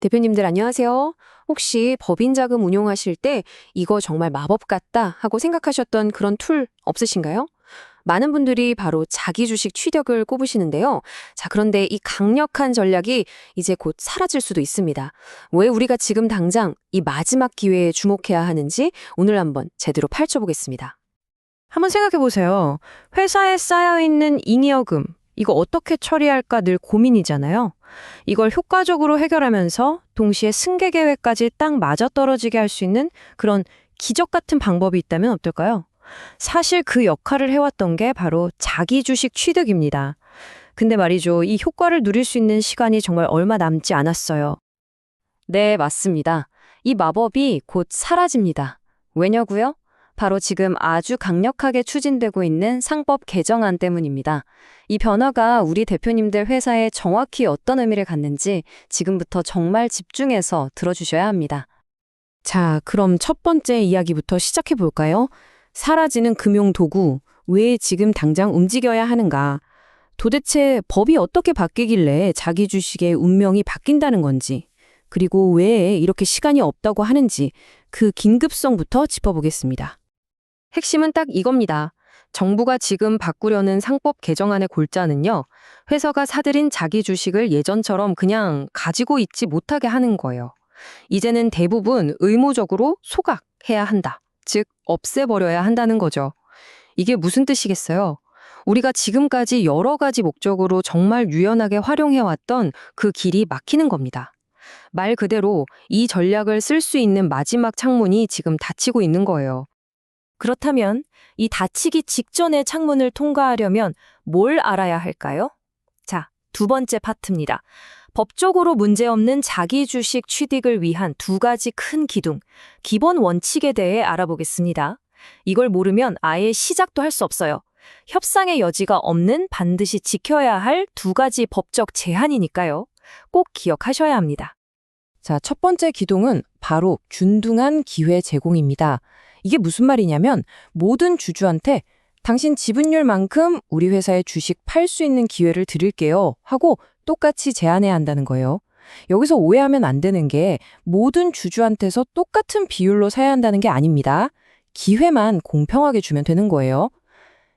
대표님들 안녕하세요. 혹시 법인 자금 운용하실 때 이거 정말 마법 같다 하고 생각하셨던 그런 툴 없으신가요? 많은 분들이 바로 자기 주식 취득을 꼽으시는데요. 자, 그런데 이 강력한 전략이 이제 곧 사라질 수도 있습니다. 왜 우리가 지금 당장 이 마지막 기회에 주목해야 하는지 오늘 한번 제대로 파헤쳐보겠습니다. 한번 생각해 보세요. 회사에 쌓여있는 잉여금, 이거 어떻게 처리할까 늘 고민이잖아요. 이걸 효과적으로 해결하면서 동시에 승계 계획까지 딱 맞아떨어지게 할 수 있는 그런 기적 같은 방법이 있다면 어떨까요? 사실 그 역할을 해왔던 게 바로 자기 주식 취득입니다. 근데 말이죠, 이 효과를 누릴 수 있는 시간이 정말 얼마 남지 않았어요. 네, 맞습니다. 이 마법이 곧 사라집니다. 왜냐고요? 바로 지금 아주 강력하게 추진되고 있는 상법 개정안 때문입니다. 이 변화가 우리 대표님들 회사에 정확히 어떤 의미를 갖는지 지금부터 정말 집중해서 들어주셔야 합니다. 자, 그럼 첫 번째 이야기부터 시작해 볼까요? 사라지는 금융 도구, 왜 지금 당장 움직여야 하는가? 도대체 법이 어떻게 바뀌길래 자기 주식의 운명이 바뀐다는 건지, 그리고 왜 이렇게 시간이 없다고 하는지 그 긴급성부터 짚어보겠습니다. 핵심은 딱 이겁니다. 정부가 지금 바꾸려는 상법 개정안의 골자는요, 회사가 사들인 자기 주식을 예전처럼 그냥 가지고 있지 못하게 하는 거예요. 이제는 대부분 의무적으로 소각해야 한다. 즉, 없애버려야 한다는 거죠. 이게 무슨 뜻이겠어요? 우리가 지금까지 여러 가지 목적으로 정말 유연하게 활용해왔던 그 길이 막히는 겁니다. 말 그대로 이 전략을 쓸 수 있는 마지막 창문이 지금 닫히고 있는 거예요. 그렇다면 이 닫히기 직전의 창문을 통과하려면 뭘 알아야 할까요? 자, 두 번째 파트입니다. 법적으로 문제없는 자기 주식 취득을 위한 두 가지 큰 기둥, 기본 원칙에 대해 알아보겠습니다. 이걸 모르면 아예 시작도 할 수 없어요. 협상의 여지가 없는 반드시 지켜야 할 두 가지 법적 제한이니까요. 꼭 기억하셔야 합니다. 자, 첫 번째 기둥은 바로 균등한 기회 제공입니다. 이게 무슨 말이냐면 모든 주주한테 당신 지분율만큼 우리 회사의 주식 팔 수 있는 기회를 드릴게요 하고 똑같이 제한해야 한다는 거예요. 여기서 오해하면 안 되는 게 모든 주주한테서 똑같은 비율로 사야 한다는 게 아닙니다. 기회만 공평하게 주면 되는 거예요.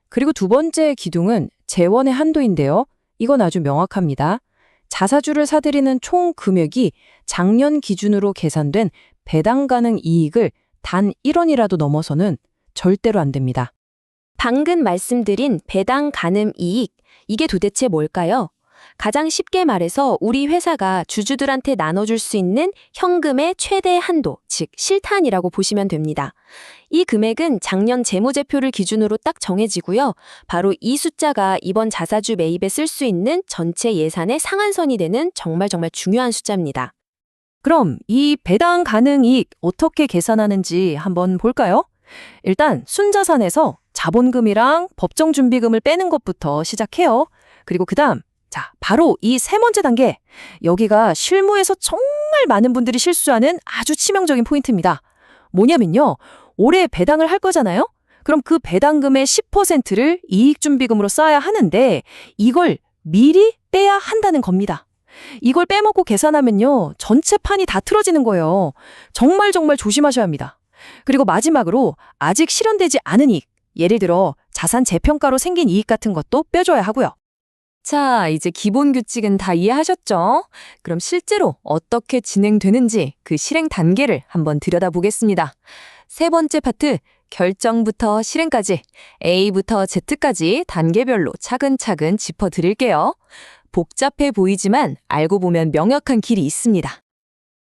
그리고 두 번째 기둥은 재원의 한도인데요. 이건 아주 명확합니다. 자사주를 사들이는 총 금액이 작년 기준으로 계산된 배당 가능 이익을 단 1원이라도 넘어서는 절대로 안 됩니다. 방금 말씀드린 배당 가능 이익, 이게 도대체 뭘까요? 가장 쉽게 말해서 우리 회사가 주주들한테 나눠줄 수 있는 현금의 최대 한도, 즉 실탄이라고 보시면 됩니다. 이 금액은 작년 재무제표를 기준으로 딱 정해지고요. 바로 이 숫자가 이번 자사주 매입에 쓸 수 있는 전체 예산의 상한선이 되는 정말 중요한 숫자입니다. 그럼 이 배당 가능 이익 어떻게 계산하는지 한번 볼까요? 일단 순자산에서 자본금이랑 법정 준비금을 빼는 것부터 시작해요. 그리고 그다음 바로 이 세 번째 단계. 여기가 실무에서 정말 많은 분들이 실수하는 아주 치명적인 포인트입니다. 뭐냐면요. 올해 배당을 할 거잖아요? 그럼 그 배당금의 10%를 이익준비금으로 써야 하는데 이걸 미리 빼야 한다는 겁니다. 이걸 빼먹고 계산하면요. 전체 판이 다 틀어지는 거예요. 정말 조심하셔야 합니다. 그리고 마지막으로 아직 실현되지 않은 이익, 예를 들어 자산 재평가로 생긴 이익 같은 것도 빼줘야 하고요. 자, 이제 기본 규칙은 다 이해하셨죠? 그럼 실제로 어떻게 진행되는지 그 실행 단계를 한번 들여다보겠습니다. 세 번째 파트, 결정부터 실행까지, A부터 Z까지 단계별로 차근차근 짚어드릴게요. 복잡해 보이지만 알고 보면 명확한 길이 있습니다.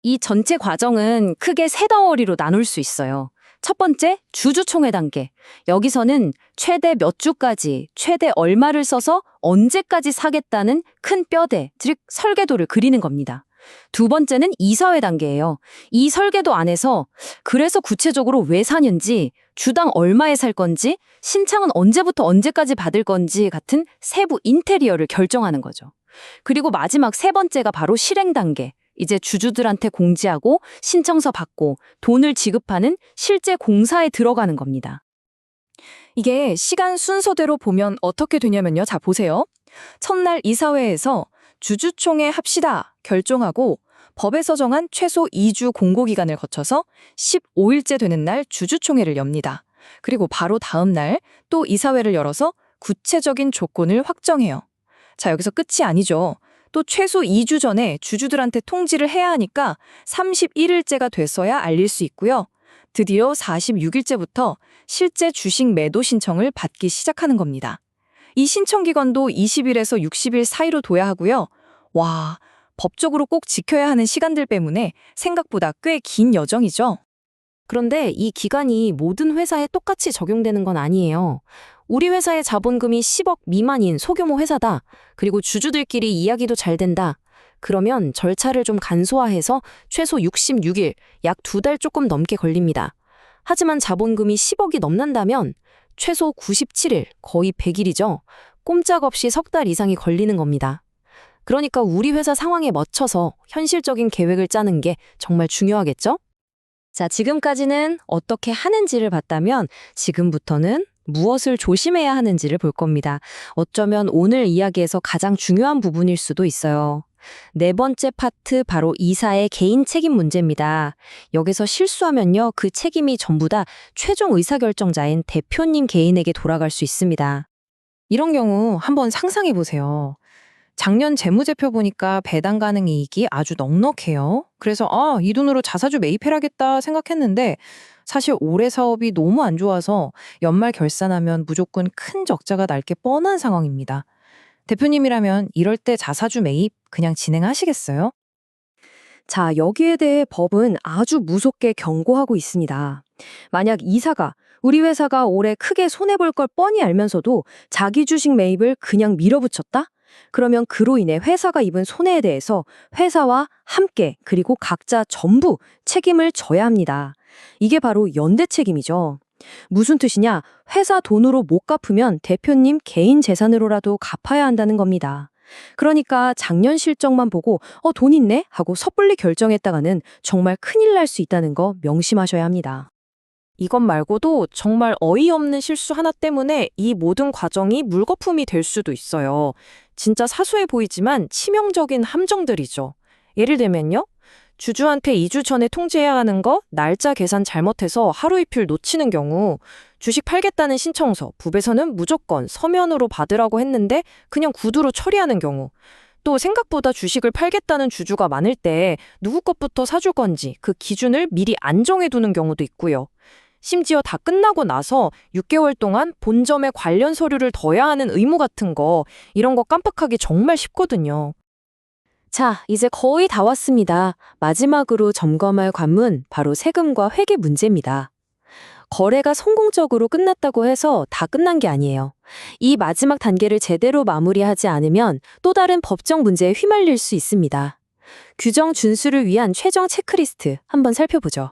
이 전체 과정은 크게 세 덩어리로 나눌 수 있어요. 첫 번째, 주주총회 단계. 여기서는 최대 몇 주까지, 최대 얼마를 써서 언제까지 사겠다는 큰 뼈대, 즉 설계도를 그리는 겁니다. 두 번째는 이사회 단계예요. 이 설계도 안에서 그래서 구체적으로 왜 사는지, 주당 얼마에 살 건지, 신청은 언제부터 언제까지 받을 건지 같은 세부 인테리어를 결정하는 거죠. 그리고 마지막 세 번째가 바로 실행 단계. 이제 주주들한테 공지하고 신청서 받고 돈을 지급하는 실제 공사에 들어가는 겁니다. 이게 시간 순서대로 보면 어떻게 되냐면요. 자, 보세요. 첫날 이사회에서 주주총회 합시다 결정하고 법에서 정한 최소 2주 공고기간을 거쳐서 15일째 되는 날 주주총회를 엽니다. 그리고 바로 다음 날 또 이사회를 열어서 구체적인 조건을 확정해요. 자, 여기서 끝이 아니죠. 또 최소 2주 전에 주주들한테 통지를 해야 하니까 31일째가 됐어야 알릴 수 있고요. 드디어 46일째부터 실제 주식 매도 신청을 받기 시작하는 겁니다. 이 신청 기간도 20일에서 60일 사이로 둬야 하고요. 와, 법적으로 꼭 지켜야 하는 시간들 때문에 생각보다 꽤 긴 여정이죠. 그런데 이 기간이 모든 회사에 똑같이 적용되는 건 아니에요. 우리 회사의 자본금이 10억 미만인 소규모 회사다. 그리고 주주들끼리 이야기도 잘 된다. 그러면 절차를 좀 간소화해서 최소 66일, 약 2달 조금 넘게 걸립니다. 하지만 자본금이 10억이 넘는다면 최소 97일, 거의 100일이죠. 꼼짝없이 3달 이상이 걸리는 겁니다. 그러니까 우리 회사 상황에 맞춰서 현실적인 계획을 짜는 게 정말 중요하겠죠? 자, 지금까지는 어떻게 하는지를 봤다면 지금부터는 무엇을 조심해야 하는지를 볼 겁니다. 어쩌면 오늘 이야기에서 가장 중요한 부분일 수도 있어요. 네 번째 파트, 바로 이사의 개인 책임 문제입니다. 여기서 실수하면요, 그 책임이 전부 다 최종 의사결정자인 대표님 개인에게 돌아갈 수 있습니다. 이런 경우 한번 상상해 보세요. 작년 재무제표 보니까 배당 가능 이익이 아주 넉넉해요. 그래서 이 돈으로 자사주 매입해야겠다 생각했는데 사실 올해 사업이 너무 안 좋아서 연말 결산하면 무조건 큰 적자가 날 게 뻔한 상황입니다. 대표님이라면 이럴 때 자사주 매입 그냥 진행하시겠어요? 자, 여기에 대해 법은 아주 무섭게 경고하고 있습니다. 만약 이사가 우리 회사가 올해 크게 손해볼 걸 뻔히 알면서도 자기 주식 매입을 그냥 밀어붙였다? 그러면 그로 인해 회사가 입은 손해에 대해서 회사와 함께 그리고 각자 전부 책임을 져야 합니다. 이게 바로 연대 책임이죠. 무슨 뜻이냐? 회사 돈으로 못 갚으면 대표님 개인 재산으로라도 갚아야 한다는 겁니다. 그러니까 작년 실적만 보고 돈 있네? 하고 섣불리 결정했다가는 정말 큰일 날 수 있다는 거 명심하셔야 합니다. 이것 말고도 정말 어이없는 실수 하나 때문에 이 모든 과정이 물거품이 될 수도 있어요. 진짜 사소해 보이지만 치명적인 함정들이죠. 예를 들면요. 주주한테 2주 전에 통지해야 하는 거 날짜 계산 잘못해서 하루 이틀 놓치는 경우, 주식 팔겠다는 신청서, 부배서는 무조건 서면으로 받으라고 했는데 그냥 구두로 처리하는 경우, 또 생각보다 주식을 팔겠다는 주주가 많을 때 누구 것부터 사줄 건지 그 기준을 미리 안 정해두는 경우도 있고요. 심지어 다 끝나고 나서 6개월 동안 본점에 관련 서류를 둬야 하는 의무 같은 거, 이런 거 깜빡하기 정말 쉽거든요. 자, 이제 거의 다 왔습니다. 마지막으로 점검할 관문, 바로 세금과 회계 문제입니다. 거래가 성공적으로 끝났다고 해서 다 끝난 게 아니에요. 이 마지막 단계를 제대로 마무리하지 않으면 또 다른 법적 문제에 휘말릴 수 있습니다. 규정 준수를 위한 최종 체크리스트 한번 살펴보죠.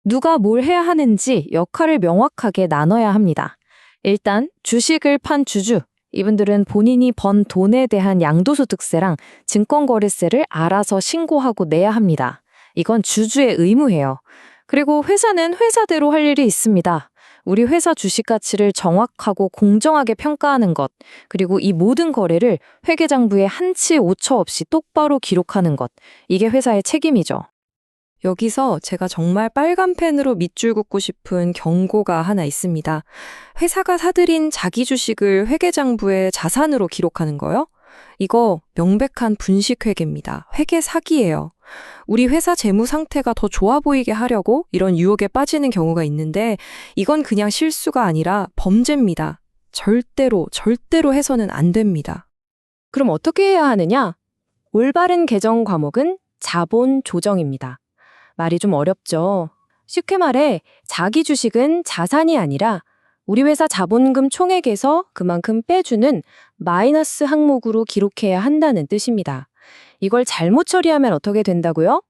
누가 뭘 해야 하는지 역할을 명확하게 나눠야 합니다. 일단 주식을 판 주주, 이분들은 본인이 번 돈에 대한 양도소득세랑 증권거래세를 알아서 신고하고 내야 합니다. 이건 주주의 의무예요. 그리고 회사는 회사대로 할 일이 있습니다. 우리 회사 주식 가치를 정확하고 공정하게 평가하는 것, 그리고 이 모든 거래를 회계장부에 한치 오차 없이 똑바로 기록하는 것, 이게 회사의 책임이죠. 여기서 제가 정말 빨간 펜으로 밑줄 긋고 싶은 경고가 하나 있습니다. 회사가 사들인 자기 주식을 회계장부에 자산으로 기록하는 거요? 이거 명백한 분식회계입니다. 회계 사기예요. 우리 회사 재무 상태가 더 좋아 보이게 하려고 이런 유혹에 빠지는 경우가 있는데 이건 그냥 실수가 아니라 범죄입니다. 절대로 해서는 안 됩니다. 그럼 어떻게 해야 하느냐? 올바른 개정 과목은 자본 조정입니다. 말이 좀 어렵죠? 쉽게 말해 자기 주식은 자산이 아니라 우리 회사 자본금 총액에서 그만큼 빼주는 마이너스 항목으로 기록해야 한다는 뜻입니다. 이걸 잘못 처리하면 어떻게 된다고요?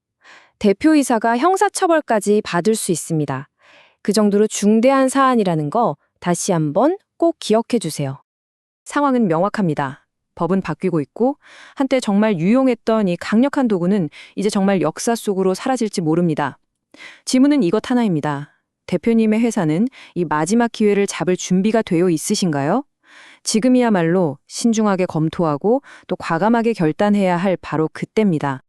대표이사가 형사처벌까지 받을 수 있습니다. 그 정도로 중대한 사안이라는 거 다시 한번 꼭 기억해 주세요. 상황은 명확합니다. 법은 바뀌고 있고 한때 정말 유용했던 이 강력한 도구는 이제 정말 역사 속으로 사라질지 모릅니다. 질문은 이것 하나입니다. 대표님의 회사는 이 마지막 기회를 잡을 준비가 되어 있으신가요? 지금이야말로 신중하게 검토하고 또 과감하게 결단해야 할 바로 그때입니다.